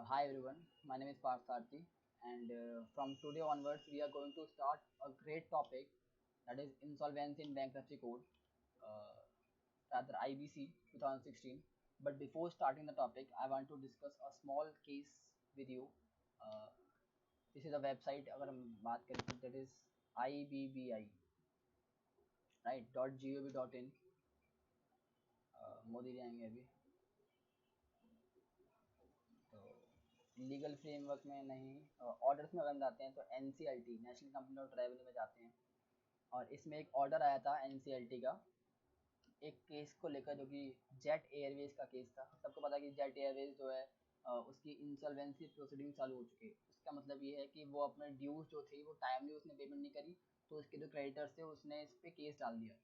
Hi everyone, my name is Parth Sarthi, and from today onwards we are going to start a great topic, that is insolvency in bankruptcy code, uh, rather IBC 2016. But before starting the topic, I want to discuss a small case with you. Uh, this is a website, अगर हम बात करें तो that is IBBI, right? .gov.in. Modi ji आएंगे अभी, तो legal framework में नहीं, ऑर्डर्स में अगर हम जाते हैं तो NCLT national company of travel में जाते हैं, और इसमें एक ऑर्डर आया था एनसीएलटी का एक केस को लेकर, जो कि जेट एयरवेज का केस था। सबको पता है कि जेट एयरवेज जो है उसकी इंसॉल्वेंसी प्रोसीडिंग चालू हो चुकी है। उसका मतलब ये है कि वो अपने ड्यूज जो थी वो टाइमली उसने पेमेंट नहीं करी, तो उसके जो क्रेडिटर्स थे उसने इस पर केस डाल दिया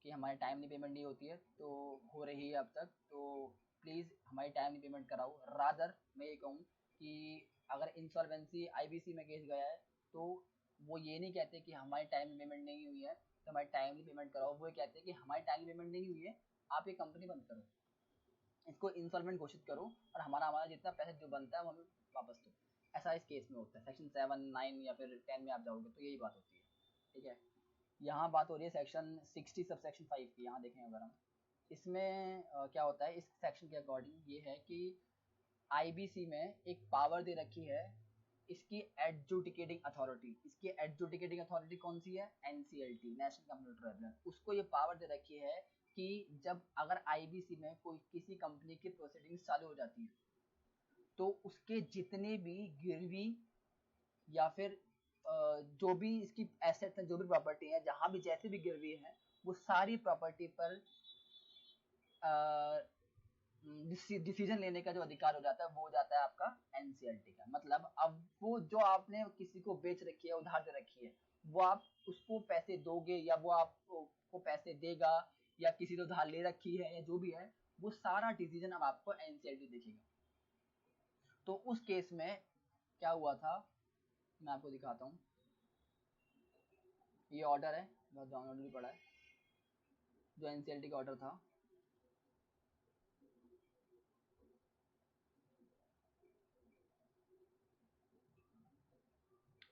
कि हमारी टाइमली पेमेंट नहीं होती है, तो हो रही है अब तक, तो प्लीज़ हमारी टाइमली पेमेंट कराओ। रादर मैं ये कहूँ कि अगर इंसॉल्वेंसी आईबीसी में केस गया है तो वो ये नहीं कहते कि हमारी टाइमली पेमेंट नहीं हुई है तो हमारी टाइमली पेमेंट कराओ, वो ये कहते हैं कि हमारी टाइमली पेमेंट नहीं हुई है, आप ये कंपनी बंद करो, इसको इंसॉल्वेंट घोषित करो, और हमारा हमारा जितना पैसा जो बनता है वो हमें वापस दो। ऐसा इस केस में होता है। सेक्शन 7, 9 या फिर 10 में आप जाओगे तो यही बात होती है। ठीक है, यहाँ बात हो रही है सेक्शन 60 सब सेक्शन 5 की। यहाँ देखें अगर हम इसमें क्या होता है, इस सेक्शन के अकॉर्डिंग ये है कि आईबीसी में एक पावर दे रखी है, इसकी एडजुडिकेटिंग अथॉरिटी। इसकी एडजुडिकेटिंग अथॉरिटी कौन सी है? NCLT national company tribunal. उसको ये पावर दे रखी है कि जब अगर आईबीसी में कोई किसी कंपनी की प्रोसीडिंग्स चालू हो जाती है तो उसके जितने भी गिरवी या फिर जो भी इसकी एसेट है, जो भी प्रॉपर्टी है, जहां भी जैसे भी गिरवी है, वो सारी प्रॉपर्टी पर डिसीजन लेने का जो अधिकार हो जाता है वो हो जाता है आपका एनसीएलटी का। मतलब अब वो जो आपने किसी को बेच रखी है, उधार दे रखी है, वो आप उसको पैसे दोगे या वो आपको पैसे देगा, या किसी ने उधार ले रखी है या जो भी है, वो सारा डिसीजन अब आपको एनसीएलटी देखेगा। तो उस केस में क्या हुआ था मैं आपको दिखाता हूँ। ये ऑर्डर है, बहुत डाउनलोड भी पड़ा है, जो एनसीएलटी का ऑर्डर था।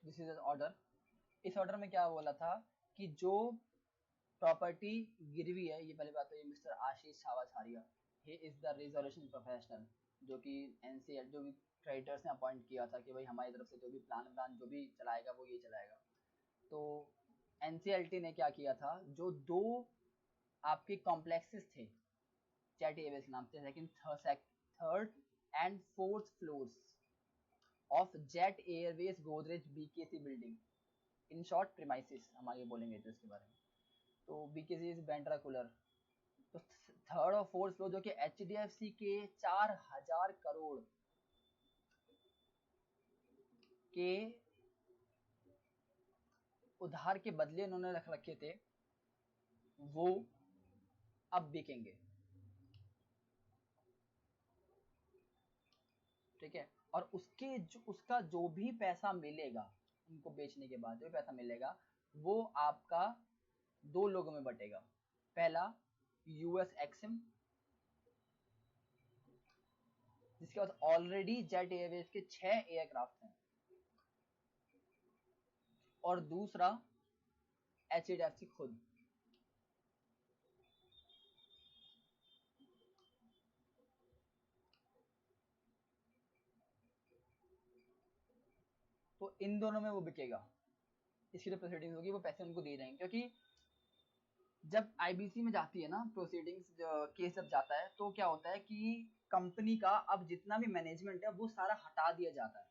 This is order. इस ऑर्डर में क्या बोला था कि जो प्रॉपर्टी गिरवी है, ये पहली बात तो ये mister Ashish Chhawchharia, he is the resolution professional, जो कि एनसीएल जो भी क्रेडिटर्स ने अपॉइंट किया था कि भाई हमारी तरफ से जो भी प्लान जो भी चलाएगा वो ये चलाएगा। तो एनसीएलटी ने क्या किया था, जो दो आपके कॉम्प्लेक्सेस थे जेट एयरवेज के नाम से, second third and fourth floors of jet Airways Godrej BKC building, in short premises हम आगे बोलेंगे तो इसके बारे में। तो बीकेसी इज बैंड्रा कूलर। तो थर्ड और फोर्थ फ्लोर जो कि एचडीएफसी के 4,000 करोड़ के उधार के बदले उन्होंने रख रखे थे, वो अब बिकेंगे। ठीक है, और उसका जो भी पैसा मिलेगा उनको बेचने के बाद, जो भी पैसा मिलेगा वो आपका दो लोगों में बटेगा। पहला यूएस एक्सिम, जिसके पास ऑलरेडी जेट एयरवेज के 6 एयरक्राफ्ट हैं, और दूसरा एचडीएफसी खुद। तो इन दोनों में वो बिकेगा। इसकी जो प्रोसीडिंग्स होगी वो पैसे उनको दिए जाएंगे, क्योंकि जब आईबीसी में जाती है ना प्रोसीडिंग्स, केस जब जाता है तो क्या होता है कि कंपनी का अब जितना भी मैनेजमेंट है वो सारा हटा दिया जाता है।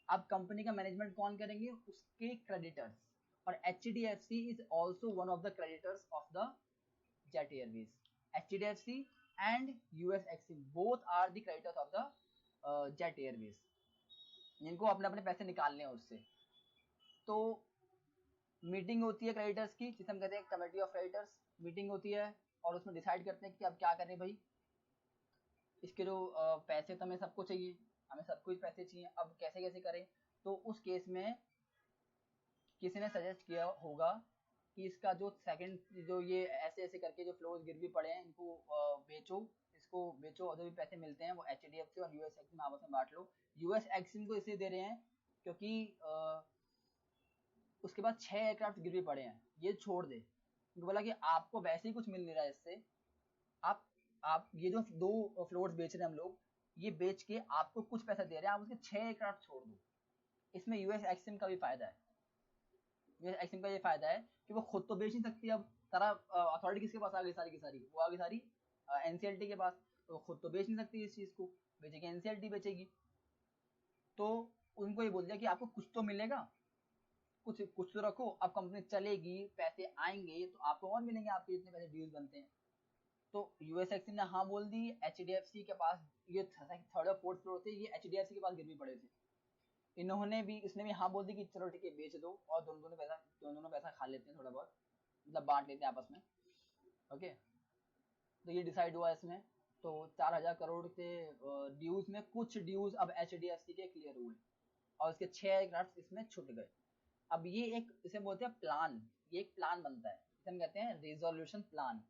अब कंपनी का मैनेजमेंट कौन करेंगे? उसके क्रेडिटर्स। और HDFC is also one of the creditors of the Jet Airways. HDFC and US Exim both are the creditors of the Jet Airways, जिनको अपने अपने पैसे निकालने हैं उससे। तो मीटिंग होती है क्रेडिटर्स की, जिसे हम कहते हैं कमेटी ऑफ क्रेडिटर्स। मीटिंग होती है और उसमें डिसाइड करते हैं कि अब क्या करें भाई, इसके जो पैसे तो हमें सबको चाहिए, हमें सब कुछ पैसे चाहिए, अब कैसे कैसे करें। तो उस केस में किसी ने सजेस्ट किया होगा कि इसका जो सेकंड, जो ये ऐसे ऐसे करके जो फ्लोज गिरवी पड़े हैं इनको बेचो, को बेचो और जो भी पैसे मिलते हैं वो HDFC और यूएस एक्सिम आपस में बांट लो। यूएस एक्सिम को इसलिए दे रहे हैं क्योंकि उसके बाद 6 एयरक्राफ्ट गिरवी पड़े हैं, ये छोड़ दे। तो बोला कि आपको वैसे ही कुछ मिल नहीं रहा है इससे, आप ये जो 2 फ्लोर्स बेच रहे हैं हम लोग, ये बेच के आपको कुछ पैसा दे रहे हैं, आप उसके 6 एयरक्राफ्ट छोड़ दो। इसमें यूएस एक्सिम का भी फायदा है। यूएस एक्सिम का ये फायदा है कि वो खुद तो बेच नहीं सकती, अब सारा अथॉरिटी किसके पास आ गई, सारी की सारी वो आ गई सारी एनसीएलटी के पास, तो खुद तो बेच नहीं सकती इस चीज को, बेचेगी एनसीएलटी बेचेगी। तो उनको ये बोल दिया कि आपको कुछ तो मिलेगा, कुछ कुछ तो रखो, अब कंपनी चलेगी, पैसे आएंगे तो आपको और मिलेंगे, आपके जितने पैसे ड्यूज बनते हैं। तो यूएस एक्सिम ने हाँ बोल दी। एचडीएफसी के पास ये 3rd और 4th फ्लोर थे, ये एचडीएफसी के पास गिरवी पड़े थे, इन्होंने भी, इसने भी हाँ बोल दी कि चलो ठीक है बेच दो, और दोनों पैसा खा लेते हैं, थोड़ा बहुत मतलब बांट लेते हैं आपस में। ओके, तो ये डिसाइड हुआ इसमें। तो 4000 करोड़ के ड्यूज में कुछ ड्यूज अब एचडीएफसी के क्लियर हुए और उसके 6 एयरक्राफ्ट इसमें छूट गए। अब ये एक, इसे बोलते हैं प्लान, ये एक प्लान बनता है, इसे हम कहते हैं रिजोल्यूशन प्लान,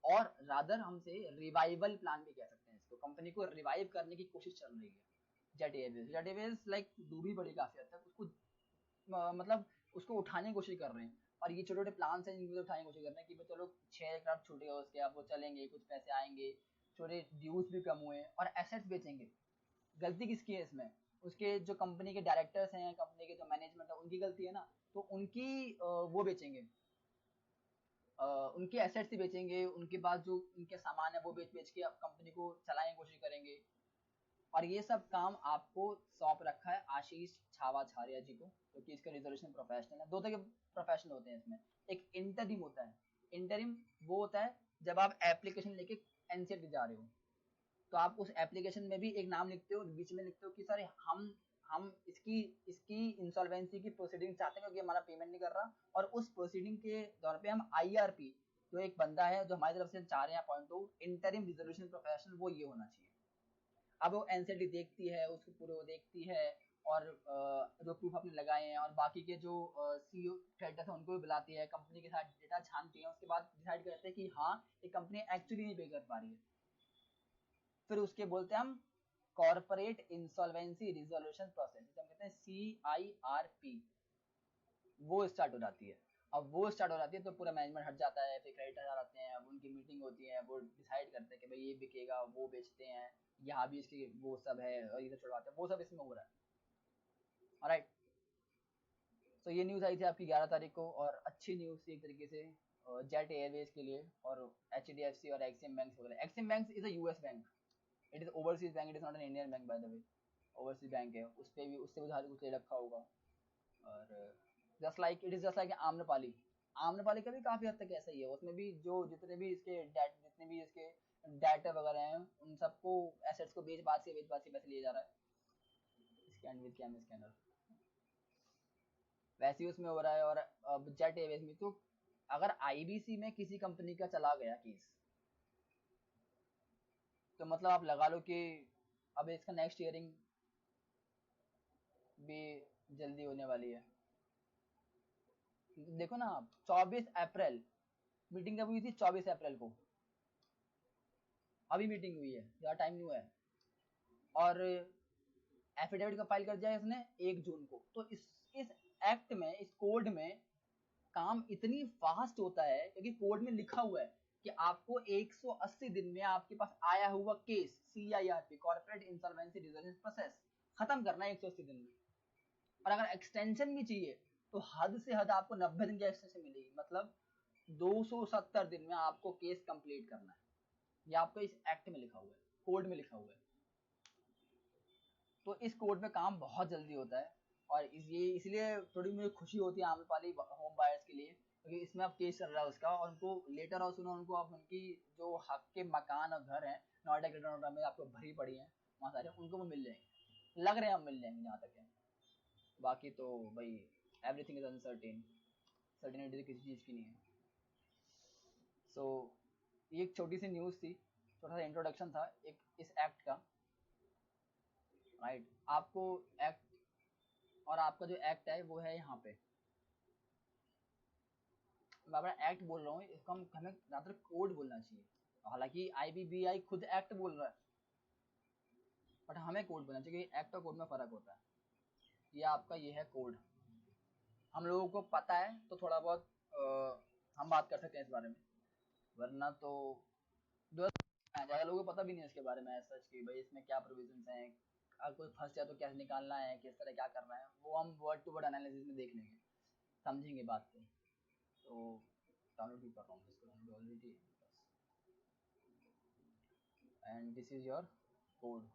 और रादर हमसे रिवाइवल प्लान भी कह सकते हैं इसको। कंपनी को रिवाइव करने की कोशिश चल रही है जेट एयरवेज लाइक डूबी पड़ी काफी हद तक, उसको मतलब उसको उठाने की कोशिश कर रहे हैं, और ये छोटे छोटे प्लान है जिनको उठाने की कोशिश कर रहे हैं कि चलो 6 एयरक्राफ्ट छूटेगा उसके, अब वो चलेंगे, कुछ पैसे आएंगे, छोटे ड्यूज भी कम हुए और एसेट्स बेचेंगे। गलती किसकी है इसमें? उसके जो कंपनी के डायरेक्टर्स हैं, कंपनी के जो मैनेजमेंट है, उनकी गलती है ना। तो उनकी वो बेचेंगे, उनके एसेट्स ही बेचेंगे, उनके बाद जो उनके सामान है वो बेच बेच के कंपनी को चलाने की कोशिश करेंगे। और ये सब काम आपको सौंप रखा है आशीष छावा छारिया जी को, क्योंकि इसका रिजोल्यूशन प्रोफेशनल है। 2 तरह के प्रोफेशनल होते हैं इसमें, एक इंटरिम होता है। इंटरिम वो होता है जब आप एप्लीकेशन लेके एनसीएलटी जा रहे हो, तो आप उस एप्लीकेशन में भी एक नाम लिखते हो, बीच में लिखते हो कि सर हम इसकी इसकी इंसॉल्वेंसी की प्रोसीडिंग चाहते हैं क्योंकि हमारा पेमेंट नहीं कर रहा, और उस प्रोसीडिंग के दौर पे हम आईआरपी, जो एक बंदा है जो हमारी तरफ से चाह रहे हैं अपॉइंट हो, इंटरिम रिजोल्यूशन प्रोफेशनल, वो ये होना चाहिए। अब वो एनसीएलटी देखती है, उसको पूरे वो देखती है, और जो प्रूफ आपने लगाए हैं और बाकी के जो सीईओ क्रेडिटर्स हैं उनको भी बुलाती है, कंपनी के साथ डेटा छानती है, उसके बाद डिसाइड करते हैं कि हाँ ये कंपनी एक्चुअली नहीं पे कर पा रही है। फिर उसके बोलते हैं हम कॉर्पोरेट इंसॉल्वेंसी रिजोल्यूशन प्रोसेस, हम कहते हैं CIRP, वो स्टार्ट हो जाती है। अब वो स्टार्ट हो जाती है तो पूरा मैनेजमेंट हट जाता है, फिर क्रेडिटर आ जाते हैं, अब उनकी मीटिंग होती है, वो डिसाइड करते हैं कि भाई ये बिकेगा, वो बेचते हैं, यहाँ भी इसकी वो सब है, और इधर छुड़वाते हैं, वो सब इसमें हो रहा है। ऑलराइट, तो ये न्यूज़ आई थी आपकी 11 तारीख को, और अच्छी न्यूज़ थी एक तरीके से जेट एयरवेज के लिए, और HDFC और एक्सिम बैंक वगैरह। Exim bank is a US bank, it is overseas bank, it is not an Indian bank by the way, overseas bank है, उस पे भी, उससे भी उधार कुछ ले रखा होगा। और just like it is just like Amrapali, Amrapali का भी काफी हद तक ऐसा ही है, उसमें भी जो जितने भी इसके डाटा वगैरह हैं, उन सबको एसेट्स को बेच बात से पैसे लिए जा रहा है। स्कैन विद कैम स्कैनर वैसे ही उसमें हो रहा है। और अब जेट एयरवेज में तो अगर आईबीसी में किसी कंपनी का चला गया केस, तो मतलब आप लगा लो कि अब इसका नेक्स्ट हियरिंग भी जल्दी होने वाली है। देखो ना आप, 24 अप्रैल मीटिंग कब हुई थी? 24 अप्रैल को, अभी मीटिंग हुई है, ज़्यादा टाइम नहीं हुआ है। और एफिडेविट का फाइल कर दिया इसने 1 जून को। तो इस एक्ट में, इस कोड में काम इतनी फास्ट होता है क्योंकि कोड में लिखा हुआ है कि आपको 180 दिन में आपके पास आया हुआ case CIRP, corporate insolvency resolution process, खत्म करना है 180 दिन में। और अगर एक्सटेंशन भी चाहिए तो हद से हद आपको 90 दिन की एक्सटेंशन मिलेगी, मतलब 270 दिन में आपको केस कंप्लीट करना है। ये आपको इस एक्ट में लिखा हुआ है, कोड में लिखा हुआ है। तो इस कोड में काम बहुत जल्दी होता है, और इसलिए थोड़ी मुझे खुशी होती है आम्रपाली होम बायर्स के लिए, क्योंकि इसमें अब केस चल रहा है उसका, और उनको लेटर और सुनो, उनको अब उनकी जो हक के मकान और घर हैं नोएडा ग्रेटर नोएडा में आपको भरी पड़ी हैं वहाँ सारे, उनको भी मिल जाएंगे, लग रहे हैं हम मिल जाएंगे जहाँ तक है। बाकी तो भाई एवरीथिंग इज अनसर्टेन, सर्टेनिटी तो किसी चीज़ की नहीं है। सो ये एक छोटी सी न्यूज़ थी, छोटा सा इंट्रोडक्शन था एक इस एक्ट का। राइट, आपको एक्ट, और आपका जो एक्ट है वो है यहाँ पे, मैं अपना एक्ट बोल रहा हूँ, इसको हमें ज़्यादातर कोड बोलना चाहिए। हालांकि आईबीबीआई खुद एक्ट बोल रहा है, बट हमें कोड बोलना चाहिए, क्योंकि एक्ट और कोड में फर्क होता है। ये आपका ये है कोड, हम लोगों को पता है तो थोड़ा बहुत हम बात कर सकते हैं इस बारे में, वरना तो ज़्यादा लोगों को पता भी नहीं है इसके बारे में सच कि भाई इसमें क्या प्रोविजंस हैं, अगर कोई फंस जाए तो कैसे निकालना है, किस तरह क्या करना है, वो हम वर्ड टू वर्ड एनालिसिस में देख लेंगे, समझेंगे बात को। तो डाउनलोड भी कर रहा हूँ इसको already, and this is your code.